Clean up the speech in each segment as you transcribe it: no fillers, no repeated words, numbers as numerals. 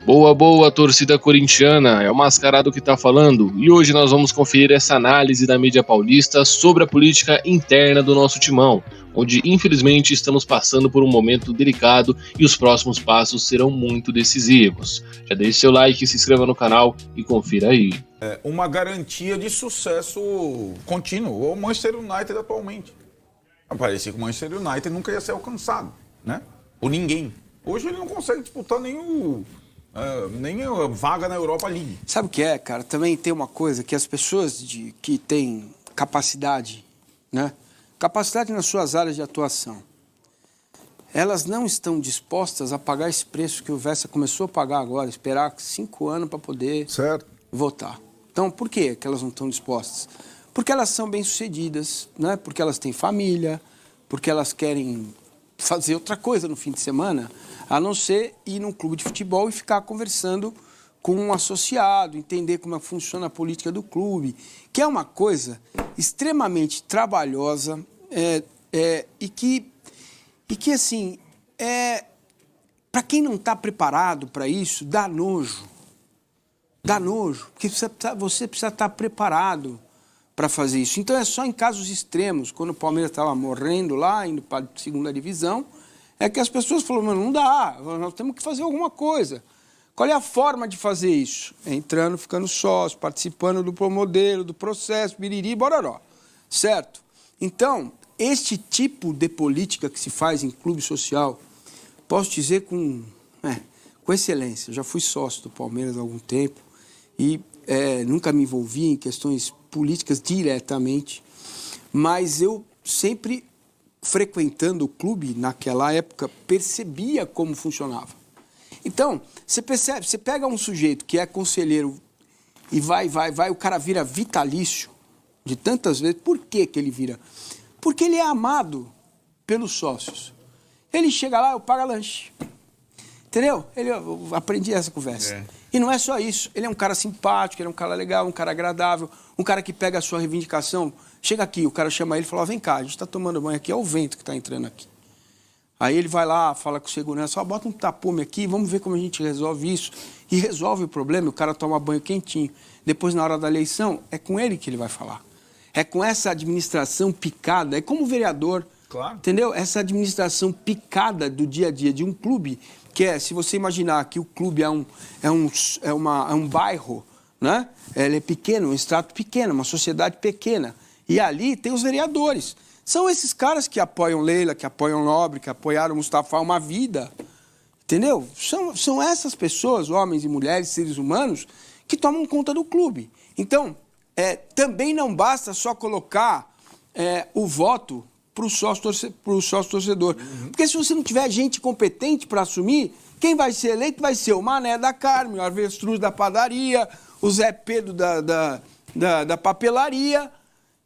Boa, boa, torcida corintiana, é o Mascarado que tá falando e hoje nós vamos conferir essa análise da mídia paulista sobre a política interna do nosso timão, onde infelizmente estamos passando por um momento delicado e os próximos passos serão muito decisivos. Já deixe seu like, se inscreva no canal e confira aí. Uma garantia de sucesso contínuo, o Manchester United atualmente. Parecia que o Manchester United nunca ia ser alcançado, né? Por ninguém. Hoje ele não consegue disputar nem a vaga na Europa League. Sabe o que é, cara? Também tem uma coisa que as pessoas que têm capacidade, né? Capacidade nas suas áreas de atuação, elas não estão dispostas a pagar esse preço que o Vessa começou a pagar agora, esperar 5 anos para poder votar. Então, por que elas não estão dispostas? Porque elas são bem-sucedidas, né? Porque elas têm família, porque elas querem fazer outra coisa no fim de semana, a não ser ir num clube de futebol e ficar conversando com um associado, entender como funciona a política do clube, que é uma coisa extremamente trabalhosa e que assim, para quem não está preparado para isso, dá nojo. Dá nojo, porque você precisa estar preparado para fazer isso. Então é só em casos extremos, quando o Palmeiras estava morrendo lá, indo para a segunda divisão, é que as pessoas falaram, não dá, nós temos que fazer alguma coisa. Qual é a forma de fazer isso? É entrando, ficando sócio, participando do modelo, do processo, biriri, bororó. Certo? Então, este tipo de política que se faz em clube social, posso dizer com excelência. Eu já fui sócio do Palmeiras há algum tempo e nunca me envolvi em questões políticas diretamente, mas eu sempre, frequentando o clube naquela época, percebia como funcionava. Então, você percebe, você pega um sujeito que é conselheiro e vai, o cara vira vitalício de tantas vezes. Por que ele vira? Porque ele é amado pelos sócios. Ele chega lá, eu pago lanche. Entendeu? Eu aprendi essa conversa. E não é só isso. Ele é um cara simpático, ele é um cara legal, um cara agradável, um cara que pega a sua reivindicação. Chega aqui, o cara chama ele e fala, vem cá, a gente está tomando banho aqui, é o vento que está entrando aqui. Aí ele vai lá, fala com o segurança, bota um tapume aqui, vamos ver como a gente resolve isso. E resolve o problema, o cara toma banho quentinho. Depois, na hora da eleição, é com ele que ele vai falar. É com essa administração picada, é como vereador. Claro. Entendeu? Essa administração picada do dia a dia de um clube, que se você imaginar que o clube é um bairro, né? Ele é pequeno, um extrato pequeno, uma sociedade pequena. E ali tem os vereadores. São esses caras que apoiam Leila, que apoiam Nobre, que apoiaram Mustafa uma vida. Entendeu? São essas pessoas, homens e mulheres, seres humanos, que tomam conta do clube. Então, também não basta só colocar o voto para o sócio torcedor. Porque se você não tiver gente competente para assumir, quem vai ser eleito vai ser o Mané da Carme, o Avestruz da padaria, o Zé Pedro da papelaria.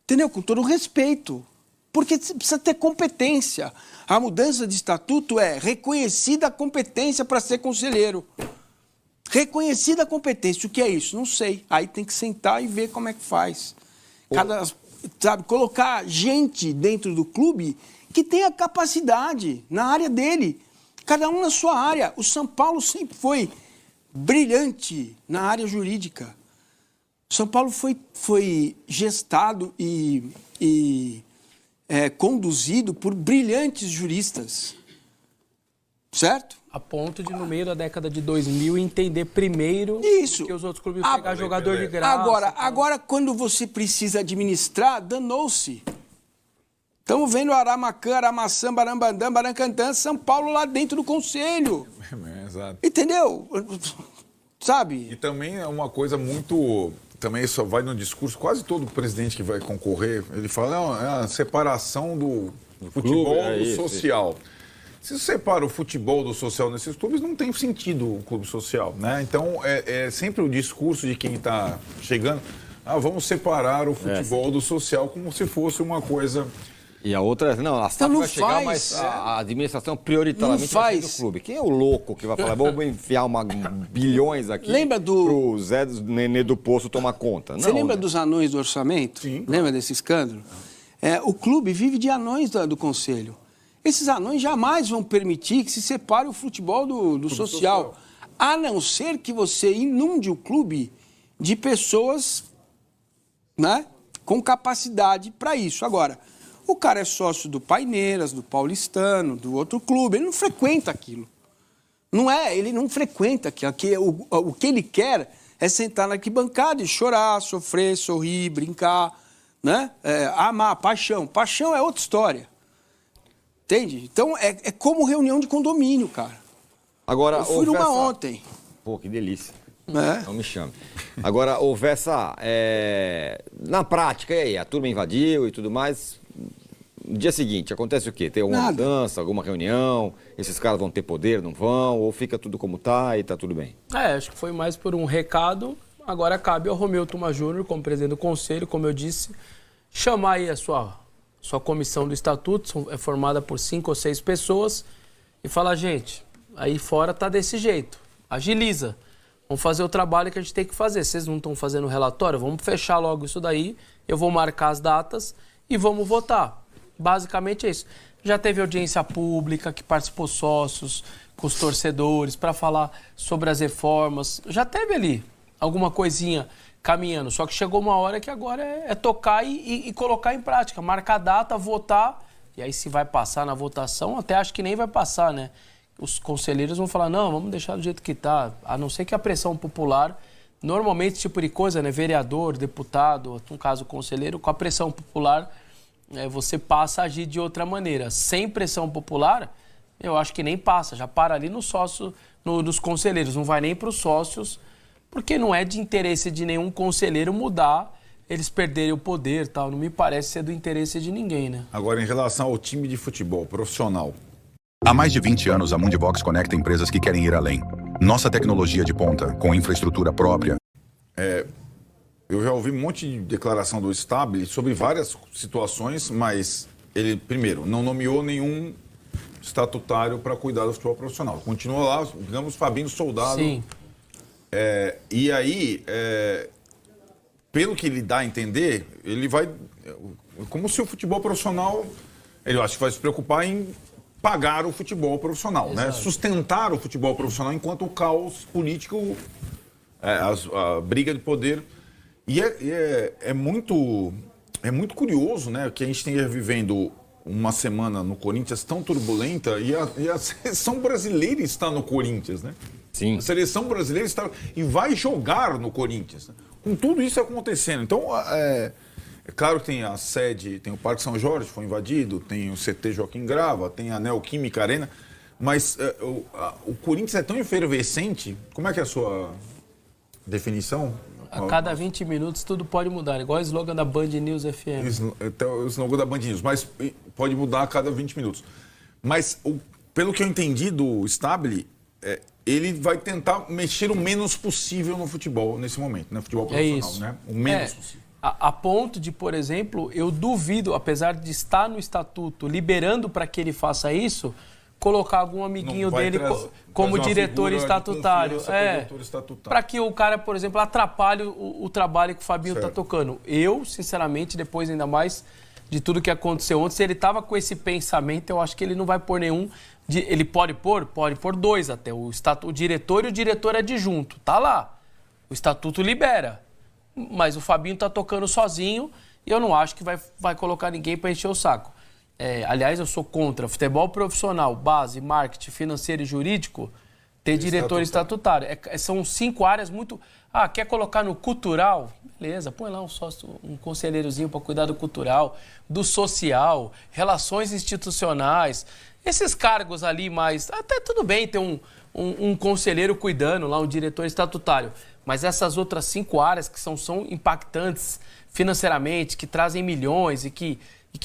Entendeu? Com todo o respeito. Porque você precisa ter competência. A mudança de estatuto é reconhecida a competência para ser conselheiro. Reconhecida a competência. O que é isso? Não sei. Aí tem que sentar e ver como é que faz. Colocar gente dentro do clube que tenha capacidade na área dele. Cada um na sua área. O São Paulo sempre foi brilhante na área jurídica. O São Paulo foi gestado e conduzido por brilhantes juristas. Certo? A ponto de, no meio da década de 2000, entender primeiro que os outros clubes pegar jogador de graça. Agora, quando você precisa administrar, danou-se. Estamos vendo Aramacã, Aramaçã, Barambandã, Barancantã, São Paulo lá dentro do conselho. Exato. Entendeu? Sabe? E também é uma coisa muito... Também isso vai no discurso, quase todo presidente que vai concorrer, ele fala, é a separação do futebol do social. Se você separa o futebol do social nesses clubes, não tem sentido o clube social, né? Então, é sempre o discurso de quem está chegando, vamos separar o futebol do social como se fosse uma coisa... E a outra, a SAF vai chegar, mas a administração prioritariamente vai ser do clube. Quem é o louco que vai falar, vamos enfiar bilhões aqui pro Zé Nenê do Poço tomar conta? Você lembra dos anões do orçamento? Sim. Lembra desse escândalo? O clube vive de anões do conselho. Esses anões jamais vão permitir que se separe o futebol do social. A não ser que você inunde o clube de pessoas, né, com capacidade para isso. Agora, o cara é sócio do Paineiras, do Paulistano, do outro clube, ele não frequenta aquilo. Ele não frequenta aquilo. O que ele quer é sentar na arquibancada e chorar, sofrer, sorrir, brincar, né? Amar, paixão. Paixão é outra história. Entende? Então, é como reunião de condomínio, cara. Agora, eu fui numa ontem. Pô, que delícia. Não me chame. Agora, Vessa, na prática, e aí? A turma invadiu e tudo mais. No dia seguinte, acontece o quê? Tem alguma mudança, alguma reunião? Esses caras vão ter poder, não vão? Ou fica tudo como tá e tá tudo bem? Acho que foi mais por um recado. Agora cabe ao Romeu Tuma Júnior, como presidente do conselho, como eu disse, chamar aí a sua comissão do estatuto, é formada por 5 ou 6 pessoas, e falar, gente, aí fora tá desse jeito, agiliza. Vamos fazer o trabalho que a gente tem que fazer. Vocês não estão fazendo o relatório? Vamos fechar logo isso daí, eu vou marcar as datas e vamos votar. Basicamente é isso. Já teve audiência pública, que participou sócios, com os torcedores, para falar sobre as reformas. Já teve ali alguma coisinha caminhando. Só que chegou uma hora que agora é tocar e colocar em prática. Marcar a data, votar. E aí se vai passar na votação, até acho que nem vai passar, né? Os conselheiros vão falar, não, vamos deixar do jeito que está. A não ser que a pressão popular... Normalmente esse tipo de coisa, né? Vereador, deputado, no caso conselheiro, com a pressão popular... você passa a agir de outra maneira. Sem pressão popular, eu acho que nem passa. Já para ali no sócio, nos conselheiros. Não vai nem para os sócios, porque não é de interesse de nenhum conselheiro mudar, eles perderem o poder, tal. Não me parece ser do interesse de ninguém, né? Agora, em relação ao time de futebol profissional. Há mais de 20 anos, a Mundibox conecta empresas que querem ir além. Nossa tecnologia de ponta, com infraestrutura própria. Eu já ouvi um monte de declaração do Stabile sobre várias situações, mas ele, primeiro, não nomeou nenhum estatutário para cuidar do futebol profissional. Continua lá, digamos, Fabinho Soldado. Sim. E aí, pelo que ele dá a entender, ele vai... Como se o futebol profissional... Ele acho que vai se preocupar em pagar o futebol profissional, né? Sustentar o futebol profissional enquanto o caos político, a briga de poder... E é muito curioso, né, que a gente esteja vivendo uma semana no Corinthians tão turbulenta e a seleção brasileira está no Corinthians, né? Sim. A seleção brasileira está e vai jogar no Corinthians, né? Com tudo isso acontecendo. Então, é claro que tem a sede, tem o Parque São Jorge, foi invadido, tem o CT Joaquim Grava, tem a Neoquímica Arena, mas o Corinthians é tão efervescente. Como é que é a sua definição? A cada 20 minutos tudo pode mudar, igual o slogan da Band News FM. Até o slogan da Band News, mas pode mudar a cada 20 minutos. Mas, pelo que eu entendi do Stabile, ele vai tentar mexer o menos possível no futebol nesse momento, né? Futebol profissional, né? O menos possível. A ponto de, por exemplo, eu duvido, apesar de estar no estatuto liberando para que ele faça isso, colocar algum amiguinho dele como diretor estatutário. Para que o cara, por exemplo, atrapalhe o trabalho que o Fabinho está tocando. Eu, sinceramente, depois ainda mais de tudo que aconteceu ontem, se ele estava com esse pensamento, eu acho que ele não vai pôr nenhum. Ele pode pôr 2 até. O diretor e o diretor adjunto. Tá lá. O estatuto libera. Mas o Fabinho está tocando sozinho e eu não acho que vai colocar ninguém para encher o saco. Aliás, eu sou contra futebol profissional, base, marketing, financeiro e jurídico, ter diretor estatutário. São 5 áreas muito... quer colocar no cultural? Beleza, põe lá um conselheirozinho para cuidar do cultural, do social, relações institucionais. Esses cargos ali mais... Até tudo bem ter um conselheiro cuidando lá, um diretor estatutário. Mas essas outras 5 áreas que são impactantes financeiramente, que trazem milhões e que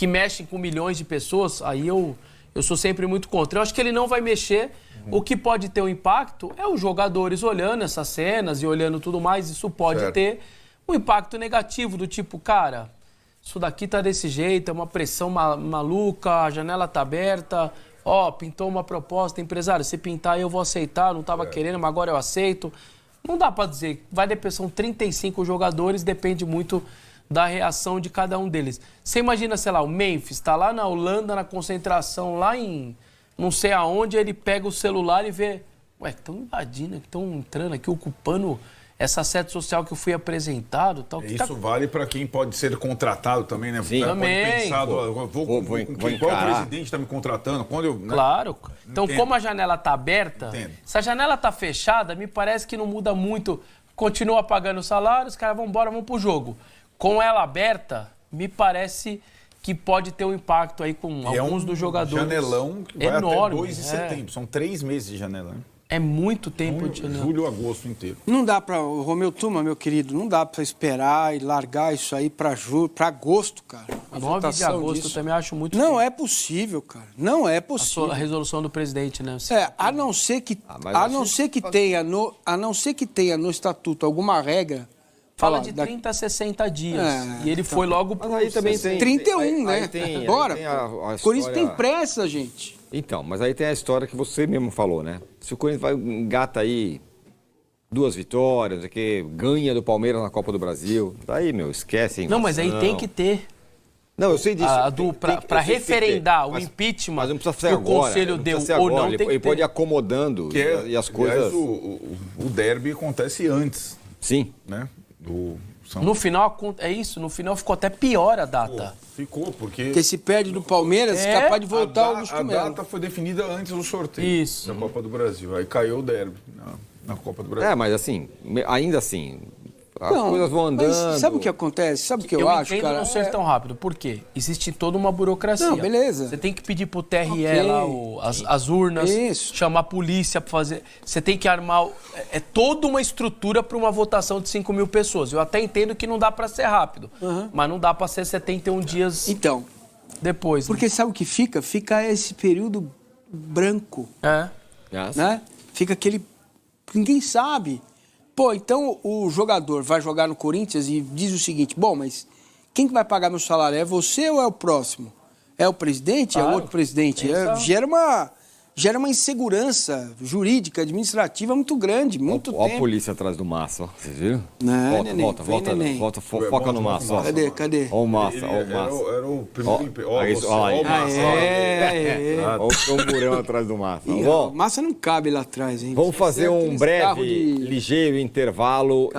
mexem com milhões de pessoas, aí eu sou sempre muito contra. Eu acho que ele não vai mexer. O que pode ter um impacto é os jogadores olhando essas cenas e olhando tudo mais. Isso pode ter um impacto negativo, do tipo, cara, isso daqui tá desse jeito, é uma pressão maluca, a janela tá aberta, pintou uma proposta, empresário, se pintar eu vou aceitar, não tava querendo, mas agora eu aceito. Não dá para dizer. São 35 jogadores, depende muito da reação de cada um deles. Você imagina, sei lá, o Memphis está lá na Holanda, na concentração, lá em não sei aonde, ele pega o celular e vê Ué, estão invadindo, estão entrando aqui, ocupando essa sede social que eu fui apresentado. Tal, que isso vale para quem pode ser contratado também, né? Sim, também. Pode pensar, qual presidente está me contratando? Quando eu, né? Claro. Então, como a janela está aberta, se a janela está fechada, me parece que não muda muito. Continua pagando o salário, os caras vão embora, vão pro jogo. Com ela aberta, me parece que pode ter um impacto aí com alguns dos jogadores. Janelão que vai enorme, até 2 de setembro. São 3 meses de janela, né? É muito tempo de janela. Julho, agosto inteiro. Não dá para, Romeu Tuma, meu querido, não dá para esperar e largar isso aí para agosto, cara. 9 de agosto eu também acho muito Não tempo. é possível, cara. Não é possível. A resolução do presidente, né? A não ser que tenha no estatuto alguma regra. Fala de 30 a 60 dias. E ele foi logo pro... Mas aí também tem... 31, né? Bora. Por isso tem história... pressa, gente. Então, mas aí tem a história que você mesmo falou, né? Se o Corinthians engata aí 2 vitórias, que ganha do Palmeiras na Copa do Brasil, daí, meu, esquece, hein? Não, mas aí tem que ter. Não, eu sei disso. Para referendar o impeachment mas não precisa ser que agora, o Conselho deu ou não, tem que ele pode ir acomodando e as coisas... O derby acontece antes. Sim. Né? No final, é isso, no final ficou até pior a data. Ficou, porque se perde do Palmeiras, é capaz de voltar o Augusto Melo. A data foi definida antes do sorteio da Copa do Brasil. Aí caiu o derby na Copa do Brasil. Mas assim, ainda assim, as coisas vão andando. Mas sabe o que acontece? Sabe o que eu acho, cara? Eu entendo não ser tão rápido. Por quê? Existe toda uma burocracia. Não, beleza. Você tem que pedir pro TRE lá as urnas, chamar a polícia para fazer... Você tem que armar... É toda uma estrutura para uma votação de 5 mil pessoas. Eu até entendo que não dá para ser rápido, mas não dá para ser 71 dias depois. Porque sabe o que fica? Fica esse período branco. Né? Fica aquele... Ninguém sabe. Pô, então o jogador vai jogar no Corinthians e diz o seguinte, bom, mas quem que vai pagar meu salário? É você ou é o próximo? É o presidente? Claro. É o outro presidente? Gera uma insegurança jurídica, administrativa muito grande, muito tempo. Olha a polícia atrás do Massa, ó. Vocês viram? Volta, foca no Massa. Ó. Cadê? Olha o Massa, olha o Massa. Era o primeiro... Olha o Massa. Olha o camburão atrás do Massa. O Massa não cabe lá atrás, hein? Vamos fazer um breve, ligeiro intervalo.